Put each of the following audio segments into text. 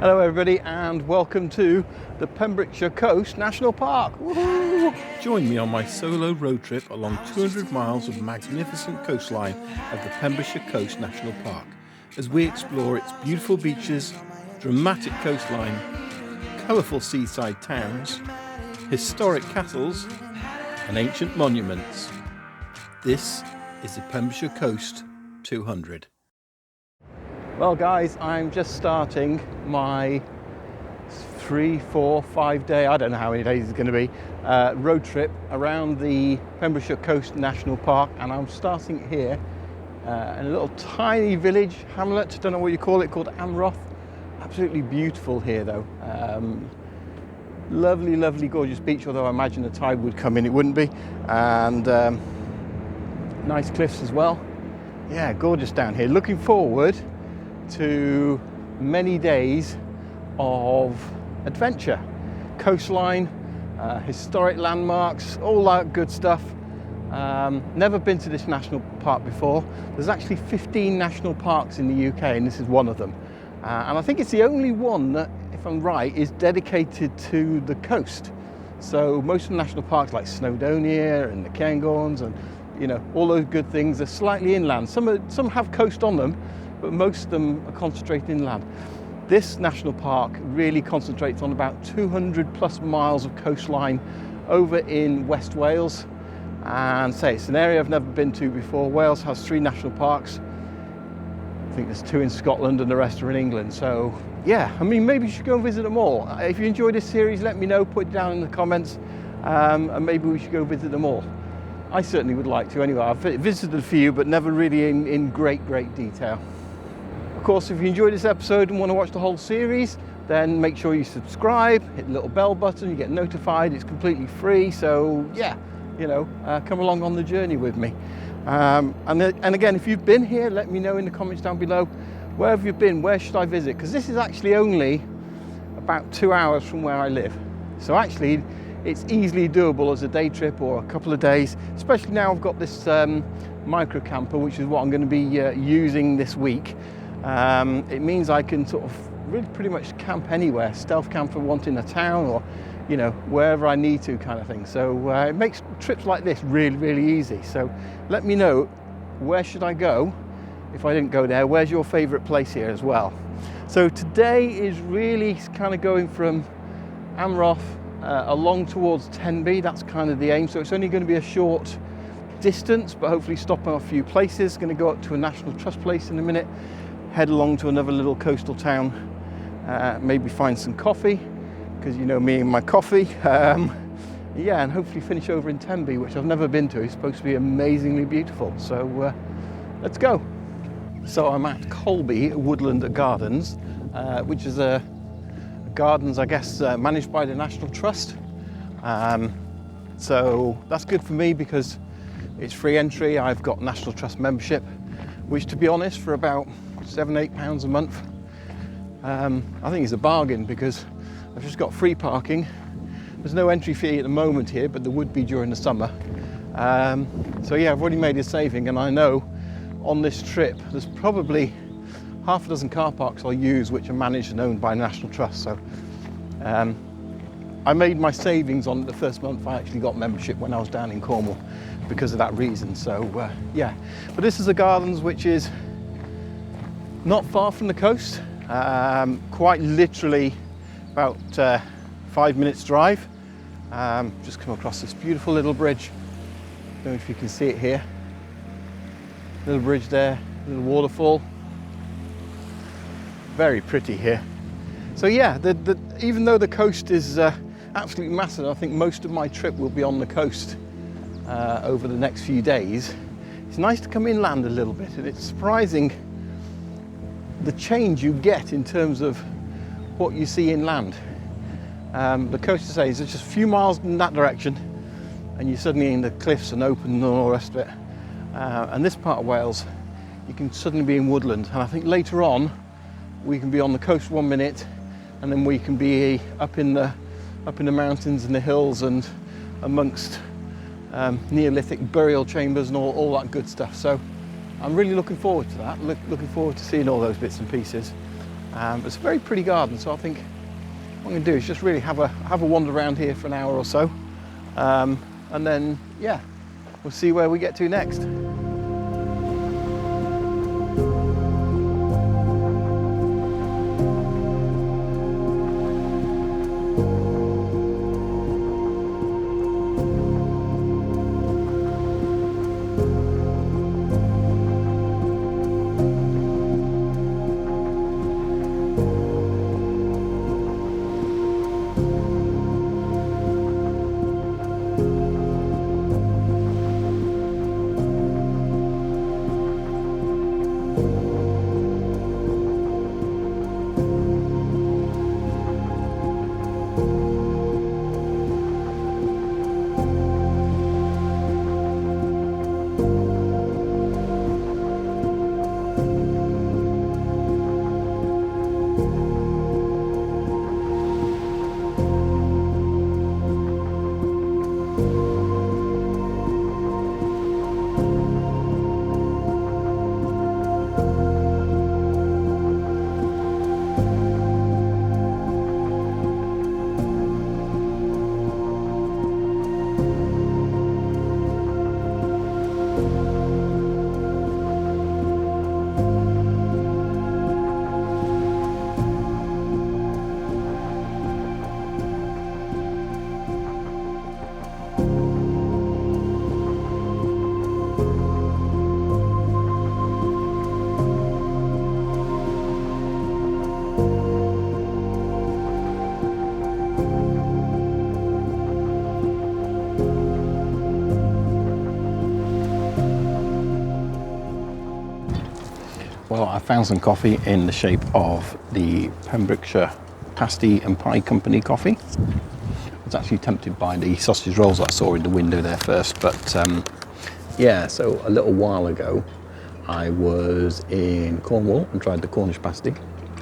Hello everybody and welcome to the Pembrokshire Coast National Park. Woo-hoo! Join me on my solo road trip along 200 miles of magnificent coastline of the Pembrokeshire Coast National Park as we explore its beautiful beaches, dramatic coastline, colourful seaside towns, historic castles and ancient monuments. This is the Pembrokeshire Coast 200. Well guys, I'm just starting my 3, 4, 5 day, I don't know how many days it's going to be, road trip around the Pembrokeshire Coast National Park, and I'm starting here in a little tiny village, hamlet, don't know what you call it, called Amroth. Absolutely beautiful here though. Lovely, lovely, gorgeous beach, although I imagine the tide would come in, it wouldn't be. And nice cliffs as well. Yeah, gorgeous down here. Looking forward to many days of adventure, coastline, historic landmarks, all that good stuff. Never been to this national park before. There's actually 15 national parks in the UK and this is one of them. And I think it's the only one that, if I'm right, is dedicated to the coast. So most of the national parks like Snowdonia and the Cairngorms and all those good things are slightly inland. Some have coast on them, but most of them are concentrated inland. This national park really concentrates on about 200 plus miles of coastline over in West Wales. And say it's an area I've never been to before. Wales has 3 national parks. I think there's 2 in Scotland and the rest are in England. So yeah, I mean, maybe you should go and visit them all. If you enjoyed this series, let me know, put it down in the comments, and maybe we should go visit them all. I certainly would like to anyway. I've visited a few, but never really in great detail. Of course, if you enjoyed this episode and want to watch the whole series, then make sure you subscribe, hit the little bell button, you get notified, it's completely free. So yeah, come along on the journey with me. And again, if you've been here, let me know in the comments down below. Where have you been? Where should I visit? Because this is actually only about 2 hours from where I live. So actually, it's easily doable as a day trip or a couple of days, especially now I've got this micro camper, which is what I'm going to be using this week. It means I can sort of really pretty much camp anywhere, stealth camp for wanting a town or wherever I need to kind of thing. So it makes trips like this really easy. So let me know, where should I go if I didn't go there? Where's your favorite place here as well? So today is really kind of going from Amroth along towards Tenby. That's kind of the aim. So it's only going to be a short distance, but hopefully stop at a few places. Going to go up to a National Trust place in a minute, head along to another little coastal town, maybe find some coffee, because you know me and my coffee. Yeah, and hopefully finish over in Tenby, which I've never been to. It's supposed to be amazingly beautiful. So let's go. So I'm at Colby Woodland Gardens, which is a gardens, I guess, managed by the National Trust. So that's good for me because it's free entry. I've got National Trust membership, which, to be honest, for about £7-8 a month, I think is a bargain because I've just got free parking. There's no entry fee at the moment here, but there would be during the summer. So yeah, I've already made a saving, and I know on this trip there's probably half a dozen car parks I'll use which are managed and owned by National Trust. So I made my savings on the first month I actually got membership when I was down in Cornwall because of that reason. So yeah, but this is a gardens which is not far from the coast, quite literally about 5 minutes drive. Just come across this beautiful little bridge. Don't know if you can see it here. Little bridge there, little waterfall. Very pretty here. So yeah, even though the coast is absolutely massive, I think most of my trip will be on the coast over the next few days. It's nice to come inland a little bit, and it's surprising the change you get in terms of what you see inland. The coast, to say, is just a few miles in that direction, and you're suddenly in the cliffs and open and all the rest of it. And this part of Wales, you can suddenly be in woodland, and I think later on we can be on the coast 1 minute, and then we can be up in the mountains and the hills and amongst Neolithic burial chambers and all that good stuff. So I'm really looking forward to that. Looking forward to seeing all those bits and pieces. It's a very pretty garden, so I think what I'm going to do is just really have a wander around here for an hour or so, and then yeah, we'll see where we get to next. Well, I found some coffee in the shape of the Pembrokshire Pastie and Pie Company coffee. I was actually tempted by the sausage rolls that I saw in the window there first, but yeah, so a little while ago I was in Cornwall and tried the Cornish pasty.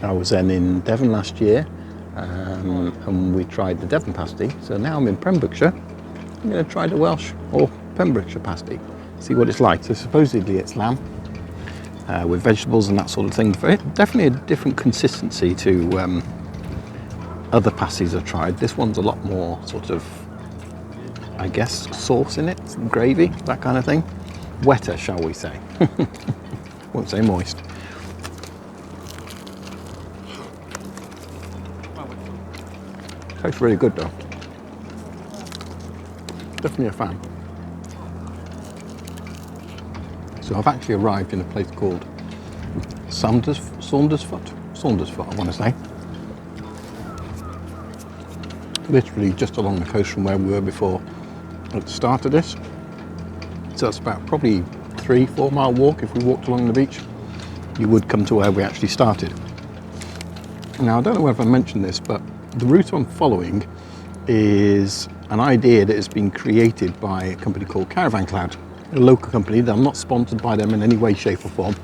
I was then in Devon last year and we tried the Devon pasty. So now I'm in Pembrokeshire. I'm going to try the Welsh or Pembrokeshire pasty, see what it's like. So supposedly it's lamb with vegetables and that sort of thing. Definitely a different consistency to other pasties I've tried. This one's a lot more sort of, I guess, sauce in it, some gravy, that kind of thing. Wetter, shall we say. Won't say moist. Tastes really good though. Definitely a fan. So I've actually arrived in a place called Saundersfoot, I want to say. Literally just along the coast from where we were before at the start of this. So it's about probably 3-4 mile walk. If we walked along the beach, you would come to where we actually started. Now I don't know whether I mentioned this, but the route I'm following is an idea that has been created by a company called Caravan Cloud, a local company. I'm not sponsored by them in any way, shape or form,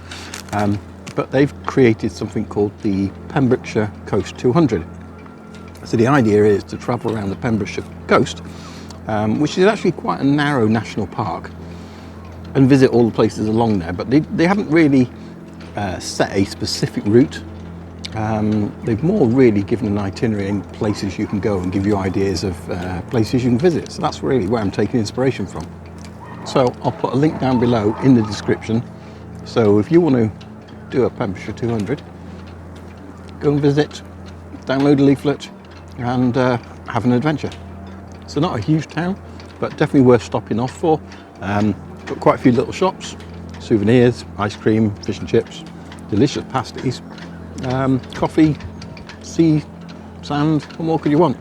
but they've created something called the Pembrokshire Coast 200. So the idea is to travel around the Pembrokeshire coast, which is actually quite a narrow national park, and visit all the places along there, but they haven't really set a specific route. They've more really given an itinerary and places you can go and give you ideas of places you can visit. So that's really where I'm taking inspiration from. So I'll put a link down below in the description. So if you want to do a Pembrokeshire 200, go and visit, download a leaflet and have an adventure. So not a huge town, but definitely worth stopping off for. Got quite a few little shops, souvenirs, ice cream, fish and chips, delicious pasties, coffee, sea, sand, what more could you want?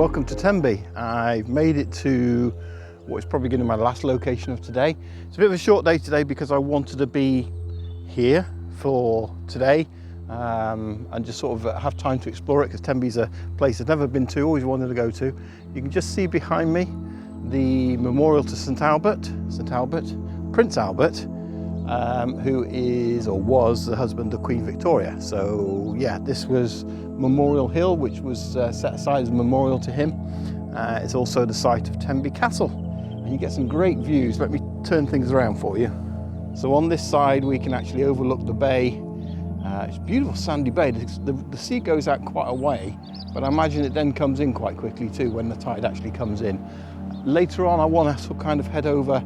welcome to Tenby. I've made it to what is probably going to be my last location of today. It's a bit of a short day today because I wanted to be here for today and just sort of have time to explore it, because Tenby's a place I've never been to, always wanted to go to. You can just see behind me the memorial to Prince Albert, who is or was the husband of Queen Victoria. So yeah, this was Memorial Hill, which was set aside as a memorial to him. It's also the site of Tenby Castle, and you get some great views. Let me turn things around for you. So on this side we can actually overlook the bay. It's a beautiful sandy bay. The sea goes out quite a way, but I imagine it then comes in quite quickly too when the tide actually comes in. Later on I want to sort of kind of head over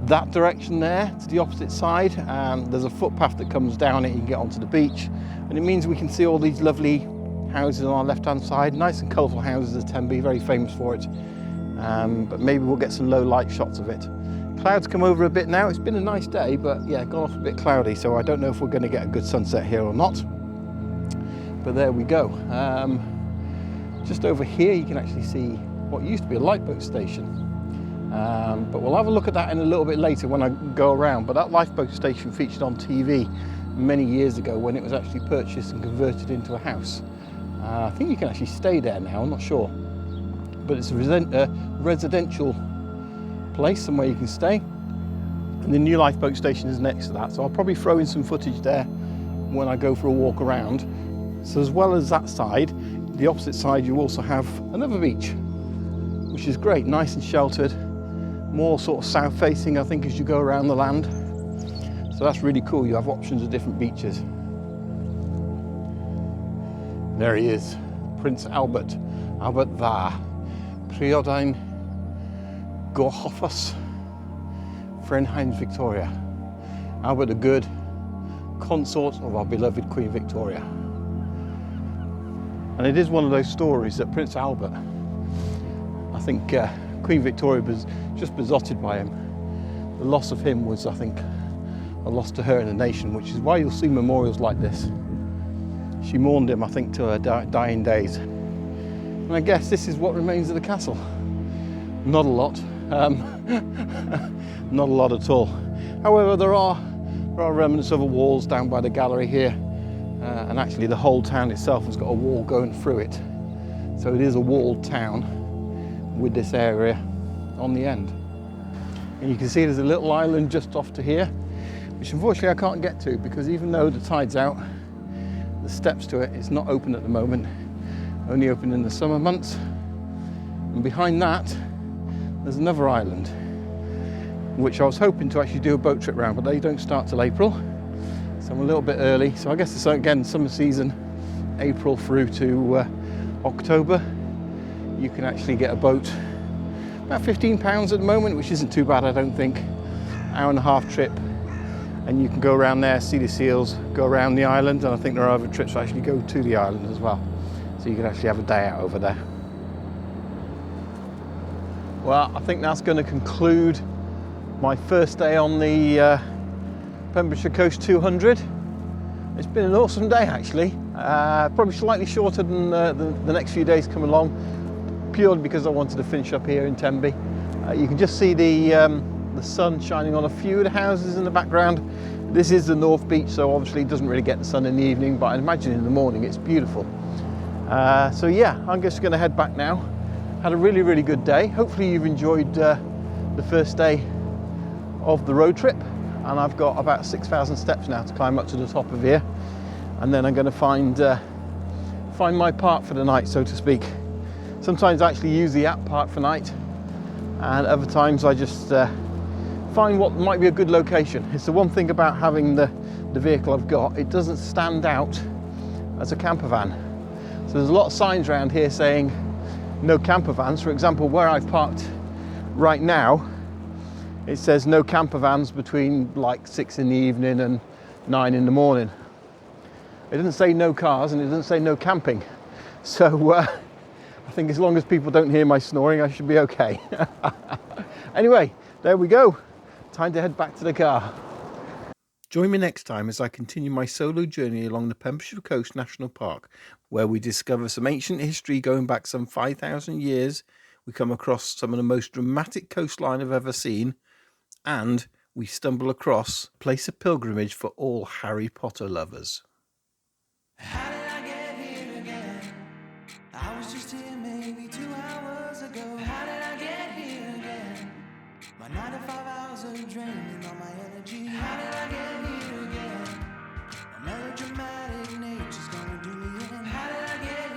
that direction there to the opposite side. There's a footpath that comes down it, you can get onto the beach, and it means we can see all these lovely houses on our left hand side. Nice and colourful houses of Tenby, very famous for it, but maybe we'll get some low light shots of it. Clouds come over a bit now. It's been a nice day, but yeah, gone off a bit cloudy, so I don't know if we're going to get a good sunset here or not, but there we go. Just over here you can actually see what used to be a lifeboat station. But we'll have a look at that in a little bit later when I go around. But that lifeboat station featured on TV many years ago when it was actually purchased and converted into a house. I think you can actually stay there now, I'm not sure. But it's a residential place, somewhere you can stay. And the new lifeboat station is next to that, so I'll probably throw in some footage there when I go for a walk around. So as well as that side, the opposite side you also have another beach, which is great, nice and sheltered. More sort of south facing, I think, as you go around the land. So that's really cool. You have options of different beaches. There he is, Prince Albert. Albert Dda. Priodain Gorhoffus Frenhines Victoria. Albert the Good, consort of our beloved Queen Victoria. And it is one of those stories that Prince Albert, I think Queen Victoria was just besotted by him. The loss of him was, I think, a loss to her and the nation, which is why you'll see memorials like this. She mourned him, I think, to her dying days. And I guess this is what remains of the castle. Not a lot. Not a lot at all. However, there are remnants of the walls down by the gallery here. And actually the whole town itself has got a wall going through it. So it is a walled town with this area on the end. And you can see there's a little island just off to here, which unfortunately I can't get to because even though the tide's out, the steps to it, it's not open at the moment, only open in the summer months. And behind that, there's another island, which I was hoping to actually do a boat trip around, but they don't start till April. So I'm a little bit early. So I guess it's again summer season, April through to October. You can actually get a boat, about £15 at the moment, which isn't too bad, I don't think. Hour and a half trip, and you can go around there, see the seals, go around the island, and I think there are other trips that actually go to the island as well. So you can actually have a day out over there. Well, I think that's going to conclude my first day on the Pembrokshire Coast 200. It's been an awesome day actually, probably slightly shorter than the next few days come along, purely because I wanted to finish up here in Tenby. You can just see the sun shining on a few of the houses in the background. This is the North Beach, so obviously it doesn't really get the sun in the evening, but I imagine in the morning it's beautiful. So yeah, I'm just going to head back now. Had a really, really good day. Hopefully you've enjoyed the first day of the road trip, and I've got about 6,000 steps now to climb up to the top of here, and then I'm going to find my park for the night, so to speak. Sometimes I actually use the app Park for Night, and other times I just find what might be a good location. It's the one thing about having the vehicle I've got, it doesn't stand out as a camper van. So there's a lot of signs around here saying no camper vans. For example, where I've parked right now, it says no camper vans between like 6 in the evening and 9 in the morning. It doesn't say no cars, and it doesn't say no camping. So I think as long as people don't hear my snoring, I should be okay. Anyway, there we go. Time to head back to the car. Join me next time as I continue my solo journey along the Pembrokshire Coast National Park, where we discover some ancient history going back some 5,000 years. We come across some of the most dramatic coastline I've ever seen, and we stumble across a place of pilgrimage for all Harry Potter lovers. How did I get here again? I was just here maybe 2 hours ago. How did I get here again? My 9 to 5 hours are draining all my energy. How did I get here again? My melodramatic nature's gonna do me in. How did I get